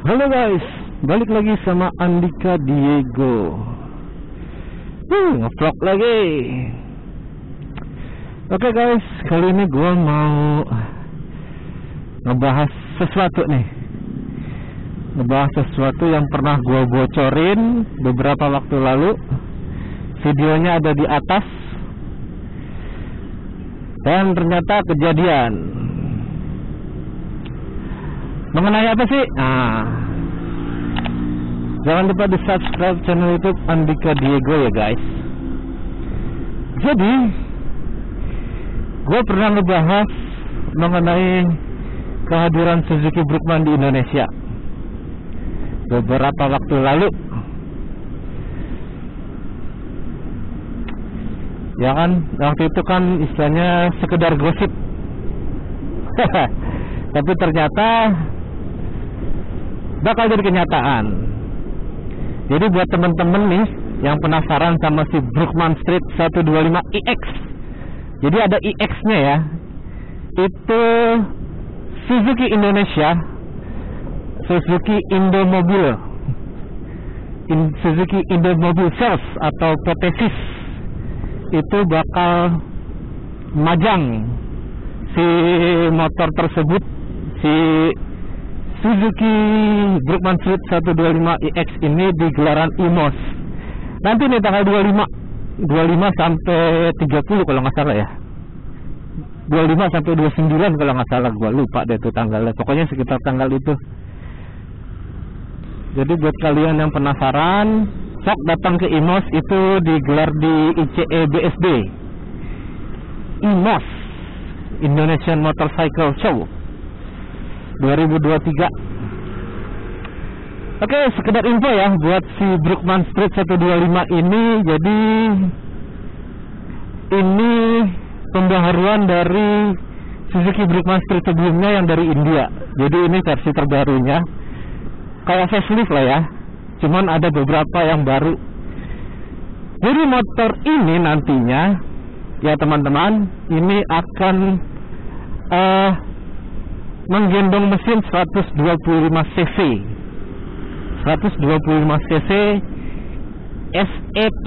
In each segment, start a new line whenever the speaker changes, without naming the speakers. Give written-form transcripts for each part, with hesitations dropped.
Halo guys, balik lagi sama Andika Diego. Ngevlog lagi. Oke guys, kali ini gue mau ngebahas sesuatu nih. Ngebahas sesuatu yang pernah gue bocorin beberapa waktu lalu. Videonya ada di atas. Dan ternyata kejadian. Mengenai apa sih? Jangan lupa di subscribe channel YouTube Andika Diego ya guys. Jadi gue pernah ngebahas mengenai kehadiran Suzuki Brookman di Indonesia beberapa waktu lalu. Ya kan, waktu itu kan istilahnya sekedar gosip. Tapi ternyata bakal jadi kenyataan. Jadi buat temen-temen nih yang penasaran sama si Brookman Street 125 EX, jadi ada EX-nya ya. Itu Suzuki Indonesia, Suzuki Indomobil, Suzuki Indomobil Sales atau PT SIS itu bakal majang si motor tersebut, si Suzuki Brookman Street 125 EX ini di gelaran IMOS. Nanti nih tanggal 25 sampai 30 kalau nggak salah ya. 25 sampai 29 kalau nggak salah, gua lupa deh tuh tanggalnya. Pokoknya sekitar tanggal itu. Jadi buat kalian yang penasaran, sok datang ke IMOS, itu digelar di ICE BSD. IMOS, Indonesian Motorcycle Show 2023. Oke, sekedar info ya buat si Brookman Street 125 ini. Jadi ini pembaharuan dari Suzuki Brookman Street sebelumnya yang dari India. Jadi ini versi terbarunya, kayak facelift lah ya, cuman ada beberapa yang baru. Jadi motor ini nantinya ya teman-teman, ini akan menggendong mesin 125 cc SET,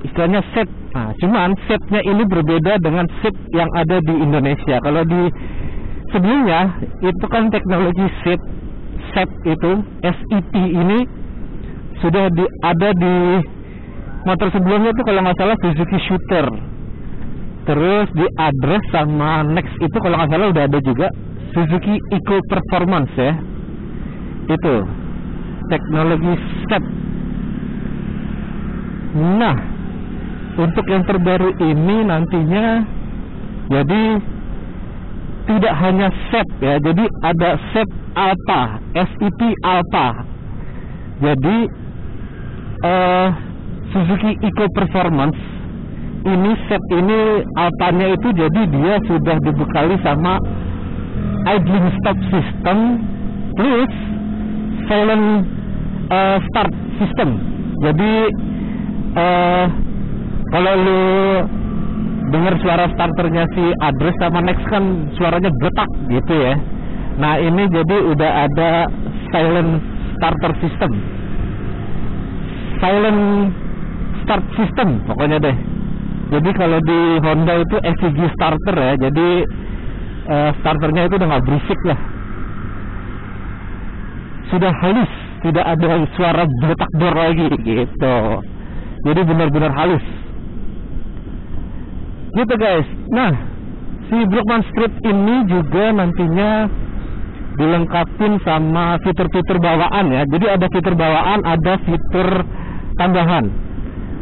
istilahnya set. Nah, cuman setnya ini berbeda dengan set yang ada di Indonesia. Kalau di sebelumnya itu kan teknologi set itu SET ini sudah ada di motor sebelumnya itu, kalau nggak salah Suzuki Shooter. Terus di Address sama Next itu kalau nggak salah udah ada juga Suzuki Eco Performance ya. Itu teknologi step. Nah, untuk yang terbaru ini nantinya jadi tidak hanya SET ya, jadi ada SET Alpha, SET Alpha. Jadi Suzuki Eco Performance ini set ini Alphanya itu, jadi dia sudah dibekali sama idling stop system plus silent start system. Jadi kalau lu dengar suara starternya si Address sama Next kan suaranya getak gitu ya. Nah ini jadi udah ada silent starter system, silent start system pokoknya deh. Jadi kalau di Honda itu SCG starter ya, jadi starternya itu udah nggak berisik lah, sudah halus, tidak ada suara getak dor lagi gitu. Jadi benar-benar halus gitu guys. Nah, si Brookman Street ini juga nantinya dilengkapin sama fitur-fitur bawaan ya. Jadi ada fitur bawaan, ada fitur tambahan.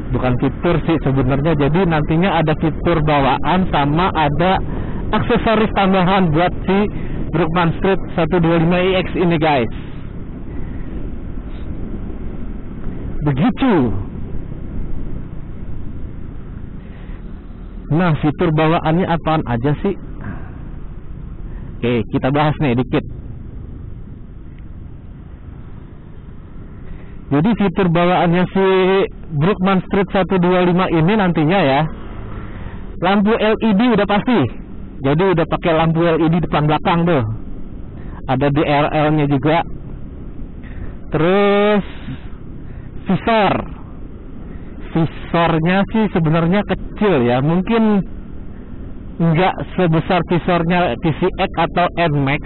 Bukan fitur sih sebenarnya. Jadi nantinya ada fitur bawaan sama ada aksesoris tambahan buat si Brookman Street 125 EX ini guys. Begitu. Nah, fitur bawaannya apaan aja sih? Oke, kita bahas nih dikit. Jadi fitur bawaannya si Brookman Street 125 ini nantinya ya, lampu LED udah pasti. Jadi udah pakai lampu LED depan belakang tuh. ada DRL-nya juga. Terus visornya sih sebenarnya kecil ya, mungkin nggak sebesar visornya TCX atau NMAX.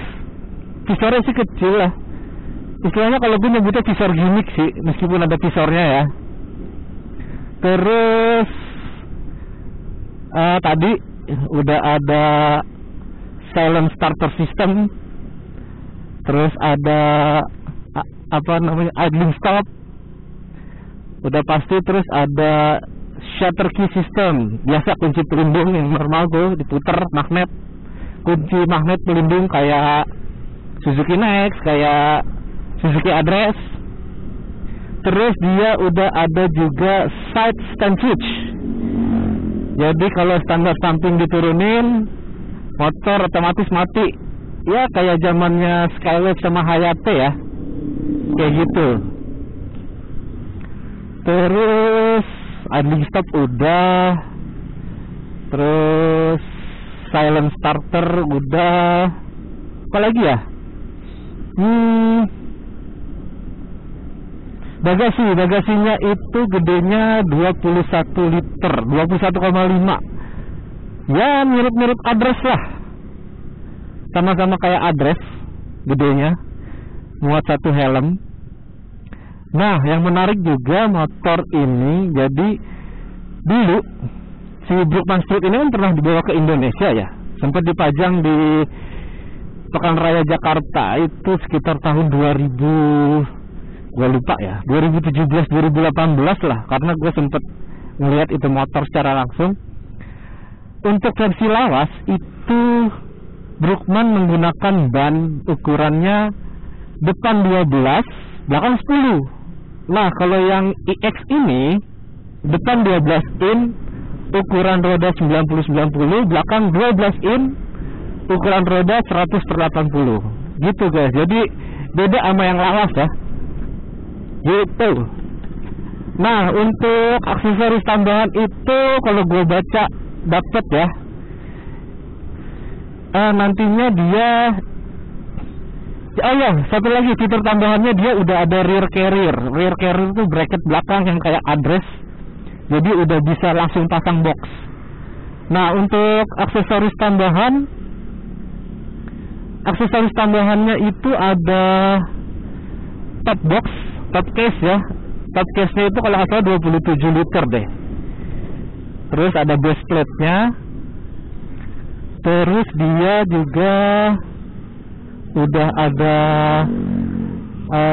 Visornya sih kecil lah, istilahnya kalau gue nyebutnya visor gimmick sih, meskipun ada visornya ya. Terus tadi udah ada silent starter system, terus ada idling stop, udah pasti. Terus ada shutter key system, biasa kunci pelindung yang normal tuh diputer magnet, kunci magnet pelindung kayak Suzuki Next, kayak Suzuki Address. Terus dia udah ada juga side stand switch, jadi kalau standar samping diturunin, motor otomatis mati ya, kayak zamannya Skyway sama Hayate ya, kayak gitu. Terus idling stop udah, terus silent starter udah, apa lagi ya? Bagasinya itu gedenya 21 liter, 21,5. Ya mirip-mirip Address lah, sama-sama kayak Address gedenya, muat satu helm. Nah, yang menarik juga motor ini, jadi dulu si Brookman Street ini kan pernah dibawa ke Indonesia ya, sempat dipajang di Pekan Raya Jakarta itu sekitar tahun 2000, gue lupa ya, 2017-2018 lah, karena gue sempet ngeliat itu motor secara langsung. Untuk versi lawas itu Brookman menggunakan ban ukurannya depan 12, belakang 10. Nah, kalau yang iX ini depan 12 in, ukuran roda 90/90, belakang 12 in, ukuran roda 100/80. Gitu guys. Jadi beda sama yang lawas ya. Gitu. Nah, untuk aksesoris tambahan itu kalau gue baca dapat ya, nantinya dia, oh ya, satu lagi fitur tambahannya, dia udah ada rear carrier. Rear carrier itu bracket belakang yang kayak Address, jadi udah bisa langsung pasang box. Nah, untuk aksesoris tambahannya itu ada top box, top case ya. Top case-nya itu kalau nggak salah 27 liter deh. Terus ada base plate-nya. Terus dia juga udah ada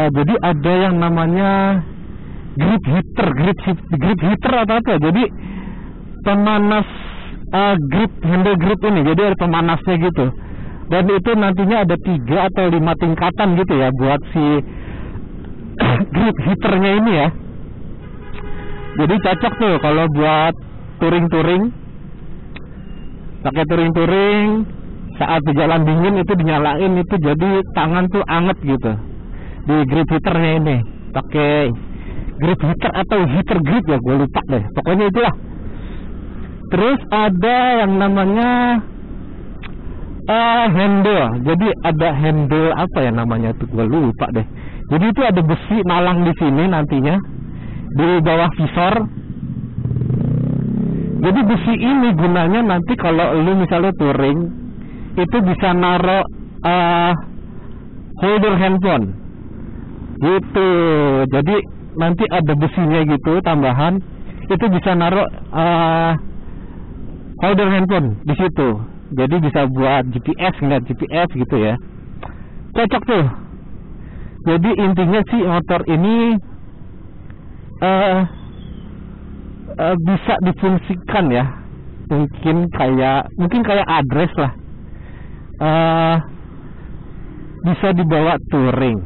jadi ada yang namanya grip heater atau apa. Jadi pemanas handle grip ini. Jadi ada pemanasnya gitu. Dan itu nantinya ada 3 atau 5 tingkatan gitu ya buat si grip heaternya ini ya. Jadi cocok tuh kalau buat touring, pakai touring saat di jalan dingin itu dinyalain, itu jadi tangan tuh anget gitu di grip heaternya ini. Pakai grip heater atau heater grip ya, gue lupa deh, pokoknya itulah. Terus ada yang namanya handle. Jadi ada handle apa ya namanya tuh, gue lupa deh. Jadi itu ada besi malang di sini nantinya di bawah visor. Jadi besi ini gunanya nanti kalau lu misalnya touring itu bisa naruh holder handphone gitu. Jadi nanti ada besinya gitu tambahan, itu bisa naruh holder handphone di situ. Jadi bisa buat GPS, ngeliat GPS gitu ya. Cocok tuh. Jadi intinya sih motor ini bisa difungsikan ya. Mungkin kayak Address lah. Bisa dibawa touring.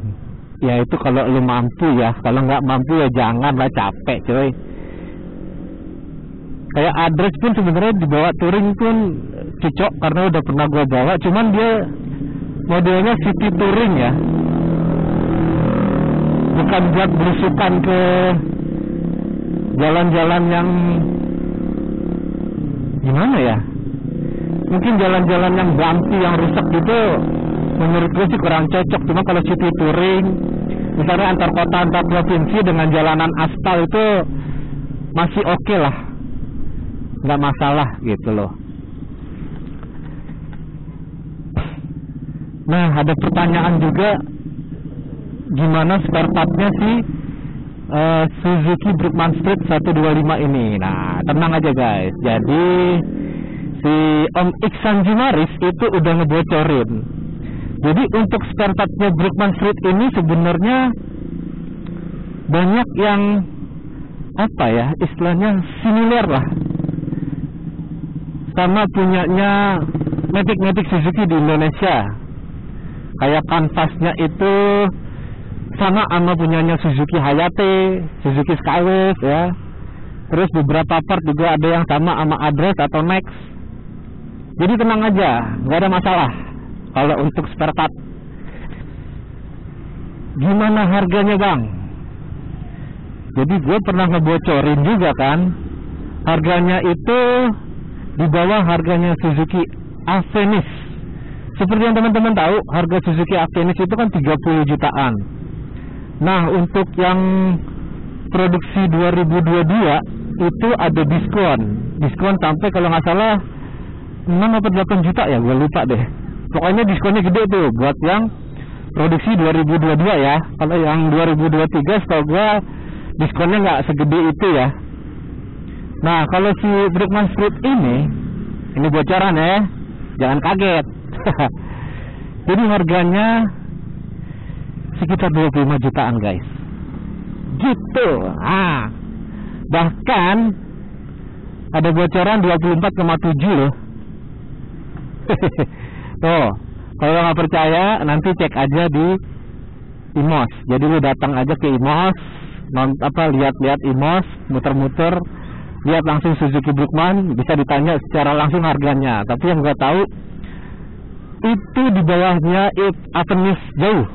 Ya itu kalau lu mampu ya. Kalau nggak mampu ya jangan lah, capek coy. Kayak Address pun sebenarnya dibawa touring pun cocok karena udah pernah gua bawa. Cuman dia modelnya city touring ya, bukan buat berusukan ke jalan-jalan yang gimana ya, mungkin jalan-jalan yang bumpy, yang rusak gitu menurut gue sih kurang cocok. Cuma kalau city touring misalnya antar kota antar provinsi dengan jalanan aspal itu masih oke lah, nggak masalah gitu loh. Nah, ada pertanyaan juga, gimana spare partnya si Suzuki Brookman Street 125 ini. Nah, tenang aja guys. Jadi si Om Iksan Jumaris itu udah ngebocorin. Jadi untuk spare partnya Brookman Street ini sebenarnya banyak yang apa ya, istilahnya similar lah sama punyanya Matic Suzuki di Indonesia. Kayak kanvasnya itu sama punyanya Suzuki Hayate, Suzuki Skywave ya. Terus beberapa part juga ada yang sama Address atau Next. Jadi tenang aja, nggak ada masalah kalau untuk spare part. Gimana harganya bang? Jadi gue pernah ngebocorin juga kan, harganya itu di bawah harganya Suzuki Avenis. Seperti yang teman-teman tahu, harga Suzuki Avenis itu kan 30 jutaan. Nah, untuk yang produksi 2022 itu ada diskon sampai kalau nggak salah 6 atau 8 juta ya, gue lupa deh. Pokoknya diskonnya gede tuh buat yang produksi 2022 ya. Kalau yang 2023 setahu gue diskonnya nggak segede itu ya. Nah, kalau si Brookman Street ini bocoran ya, jangan kaget. Jadi harganya sekitar 25 jutaan guys, gitu. Bahkan ada bocoran 24,7 loh. Tuh, kalau nggak percaya nanti cek aja di IMOS. Jadi lu datang aja ke IMOS, lihat-lihat IMOS, muter-muter, lihat langsung Suzuki Brookman, bisa ditanya secara langsung harganya. Tapi yang gue tahu itu di bawahnya Avenis jauh.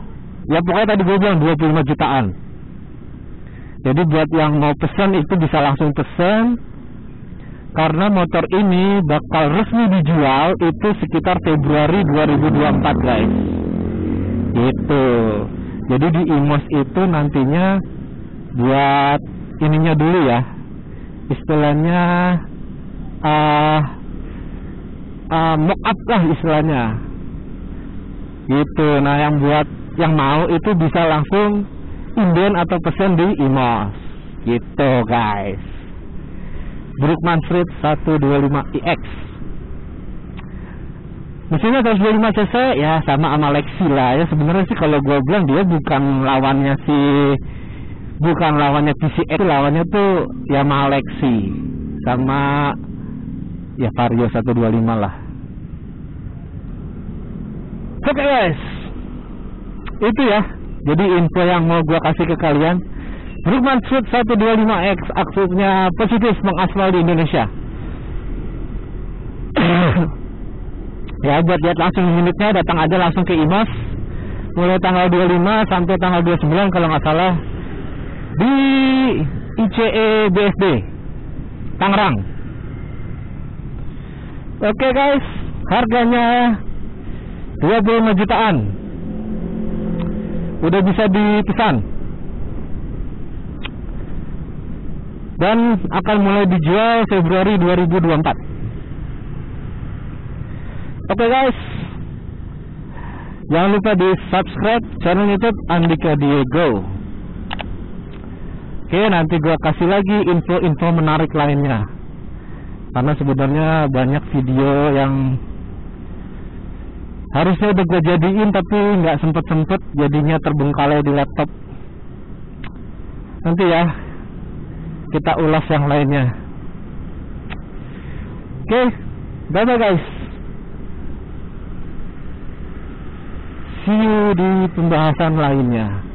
Ya pokoknya tadi gue bilang 25 jutaan. Jadi buat yang mau pesan itu bisa langsung pesan, karena motor ini bakal resmi dijual itu sekitar Februari 2024 guys. Gitu. Jadi di IMOS itu nantinya buat ininya dulu ya, istilahnya mock up lah istilahnya. Gitu. Nah, yang mau itu bisa langsung inden atau pesen di IMOS. Gitu guys. Brookman Street 125iX. Mesinnya 125 cc ya, sama Lexi lah ya. Sebenarnya sih kalau gue bilang dia bukan lawannya PCX, lawannya tuh Yamaha Lexi sama ya Vario 125 lah. Oke guys, itu ya. Jadi info yang mau gue kasih ke kalian. Brookman Street 125X aksesnya positif mengaspal di Indonesia. Ya buat lihat langsung unitnya, datang aja langsung ke IMOS mulai tanggal 25 sampai tanggal 29 kalau nggak salah di ICE BSD Tangerang. Oke guys, harganya 25 jutaan. Udah bisa dipesan dan akan mulai dijual Februari 2024. Oke guys, jangan lupa di subscribe channel YouTube Andika Diego. Oke, nanti gua kasih lagi info-info menarik lainnya, karena sebenarnya banyak video yang harusnya udah gue jadiin tapi nggak sempet jadinya terbengkalai di laptop. Nanti ya kita ulas yang lainnya. Oke, bye bye guys. See you di pembahasan lainnya.